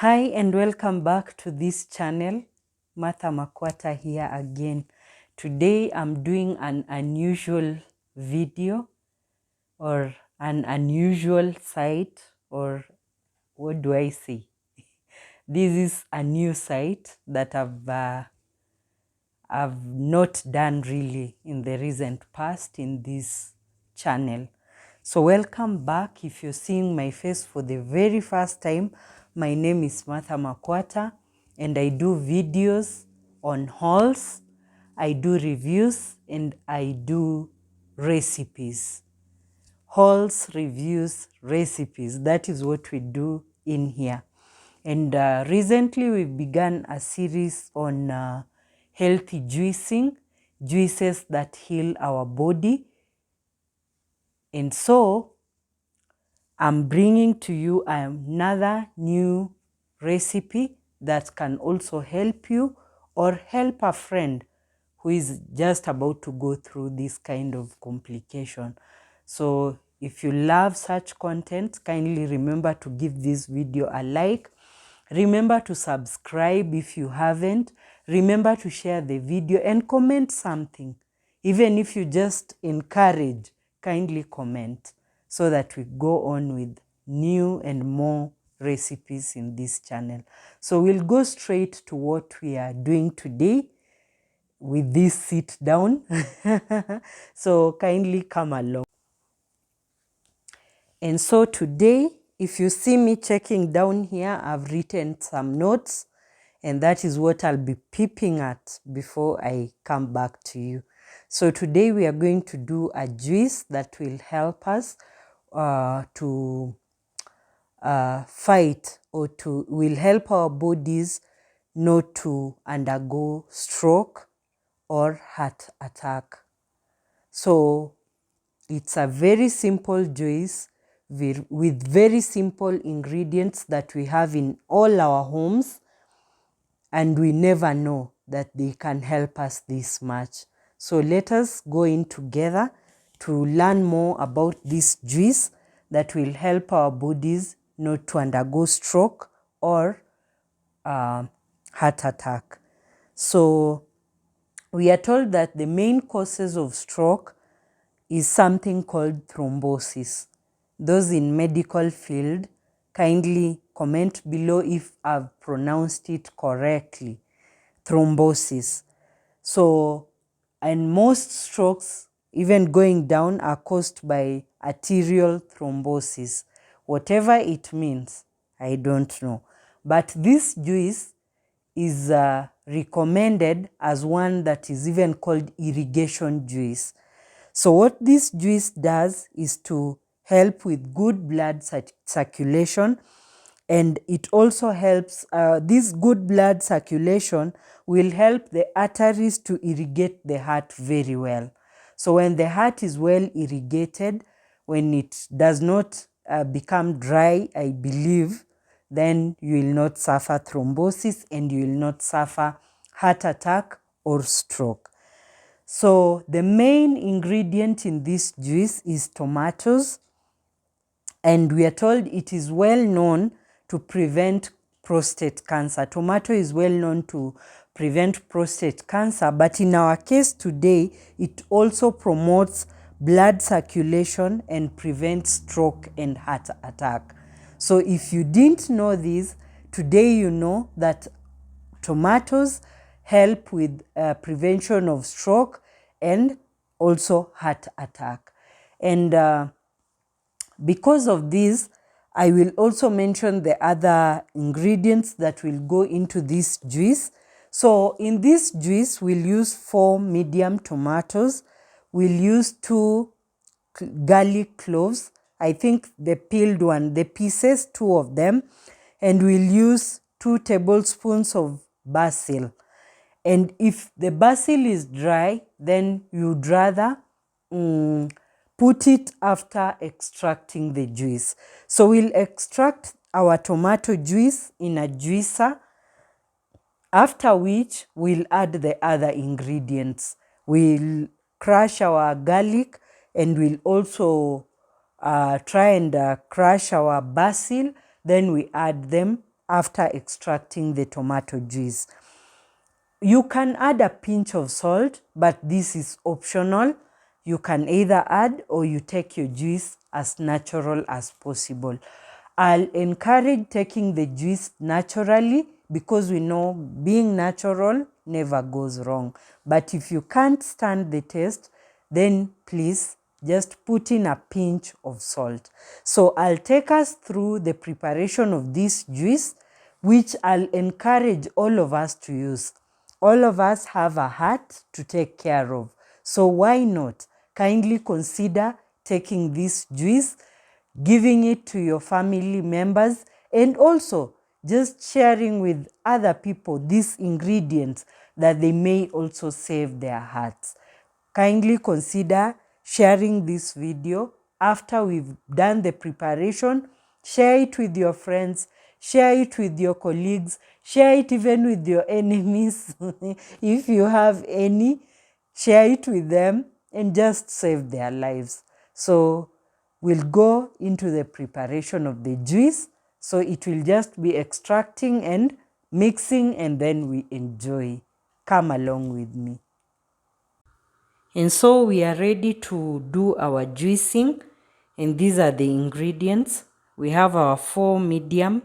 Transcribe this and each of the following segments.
Hi and welcome back to this channel. Martha Makwata here again. Today I'm doing an unusual video or an unusual site, or what do I say? This is a new site that I've not done really in the recent past in this channel. So welcome back. If you're seeing my face for the very first time, my name is Martha Makwata and I do videos on hauls, I do reviews, and I do recipes. Hauls, reviews, recipes. That is what we do in here. And recently we've begun a series on healthy juicing, juices that heal our body. And so I'm bringing to you another new recipe that can also help you or help a friend who is just about to go through this kind of complication. So if you love such content, kindly remember to give this video a like. Remember to subscribe if you haven't. Remember to share the video and comment something. Even if you just encourage, kindly comment so that we go on with new and more recipes in this channel. So we'll go straight to what we are doing today with this sit down. So kindly come along. And so today, if you see me checking down here, I've written some notes, and that is what I'll be peeping at before I come back to you. So today we are going to do a juice that will help us to fight, or will help our bodies not to undergo stroke or heart attack. So it's a very simple juice with very simple ingredients that we have in all our homes, and we never know that they can help us this much. So let us go in together to learn more about this juice that will help our bodies not to undergo stroke or heart attack. So we are told that the main causes of stroke is something called thrombosis. Those in medical field, kindly comment below if I've pronounced it correctly. Thrombosis. So, and most strokes, even going down, are caused by arterial thrombosis. Whatever it means, I don't know. But this juice is recommended as one that is even called irrigation juice. So what this juice does is to help with good blood circulation, and it also helps, this good blood circulation will help the arteries to irrigate the heart very well. So when the heart is well irrigated, when it does not become dry, I believe, then you will not suffer thrombosis and you will not suffer heart attack or stroke. So the main ingredient in this juice is tomatoes, and we are told it is well known to prevent prostate cancer. Tomato is well known to prevent prostate cancer, but in our case today, it also promotes blood circulation and prevents stroke and heart attack. So if you didn't know this, today you know that tomatoes help with prevention of stroke and also heart attack. And because of this, I will also mention the other ingredients that will go into this juice. So in this juice, we'll use 4 medium tomatoes. We'll use 2 garlic cloves. I think the peeled one, the pieces, 2 of them. And we'll use 2 tablespoons of basil. And if the basil is dry, then you'd rather put it after extracting the juice. So we'll extract our tomato juice in a juicer, after which we'll add the other ingredients. We'll crush our garlic, and we'll also try and crush our basil. Then we add them after extracting the tomato juice. You can add a pinch of salt, but this is optional. You can either add or you take your juice as natural as possible. I'll encourage taking the juice naturally because we know being natural never goes wrong. But if you can't stand the taste, then please just put in a pinch of salt. So I'll take us through the preparation of this juice, which I'll encourage all of us to use. All of us have a heart to take care of. So why not kindly consider taking this juice, giving it to your family members, and also just sharing with other people these ingredients that they may also save their hearts. Kindly consider sharing this video after we've done the preparation. Share it with your friends, share it with your colleagues, share it even with your enemies. If you have any, share it with them and just save their lives. So we'll go into the preparation of the juice. So it will just be extracting and mixing, and then we enjoy. Come along with me. And so we are ready to do our juicing, and these are the ingredients. We have our 4 medium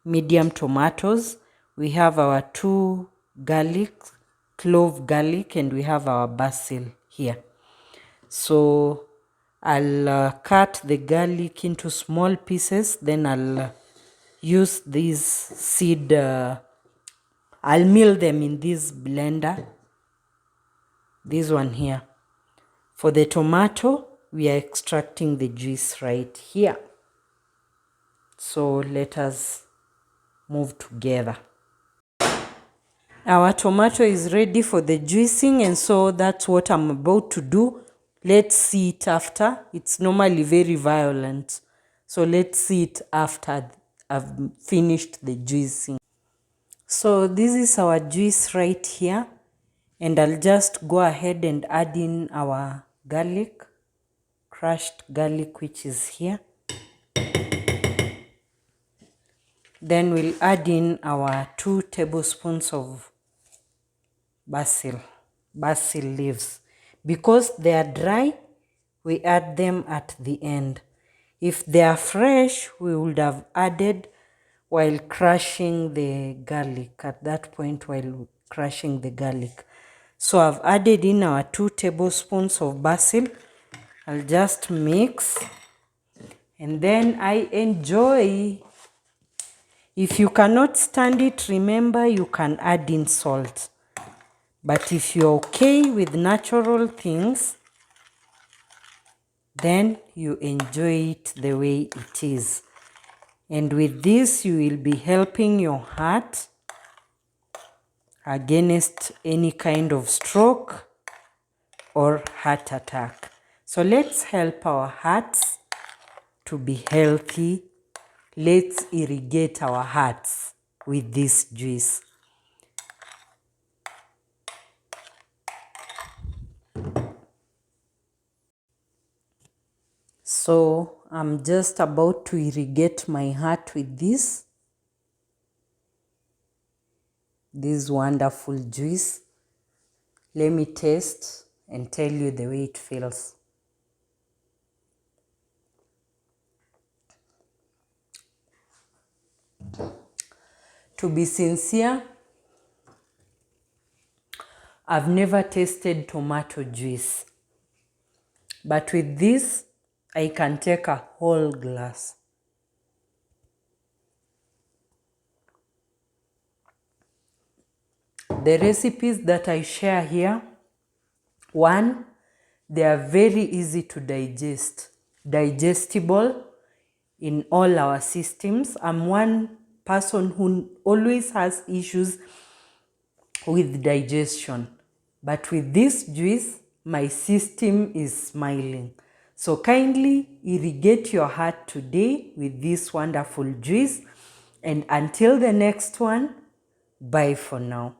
tomatoes. We have our 2 garlic, clove garlic, and we have our basil here. So I'll cut the garlic into small pieces, then I'll use these seed, I'll mill them in this blender, this one here. For the tomato, we are extracting the juice right here. So let us move together. Our tomato is ready for the juicing, and so that's what I'm about to do. Let's see it after. It's normally very violent. So let's see it after I've finished the juicing. So this is our juice right here. And I'll just go ahead and add in our garlic, crushed garlic, which is here. Then we'll add in our 2 tablespoons of basil leaves. Because they are dry, we add them at the end. If they are fresh, we would have added while crushing the garlic, at that point while crushing the garlic. So I've added in our 2 tablespoons of basil. I'll just mix, and then I enjoy. If you cannot stand it, remember you can add in salt. But if you're okay with natural things, then you enjoy it the way it is. And with this, you will be helping your heart against any kind of stroke or heart attack. So let's help our hearts to be healthy. Let's irrigate our hearts with this juice. So I'm just about to irrigate my heart with this wonderful juice. Let me taste and tell you the way it feels. To be sincere, I've never tasted tomato juice. But with this, I can take a whole glass. The recipes that I share here, one, they are very easy to digestible in all our systems. I'm one person who always has issues with digestion. But with this juice, my system is smiling. So kindly irrigate your heart today with this wonderful juice. And until the next one, bye for now.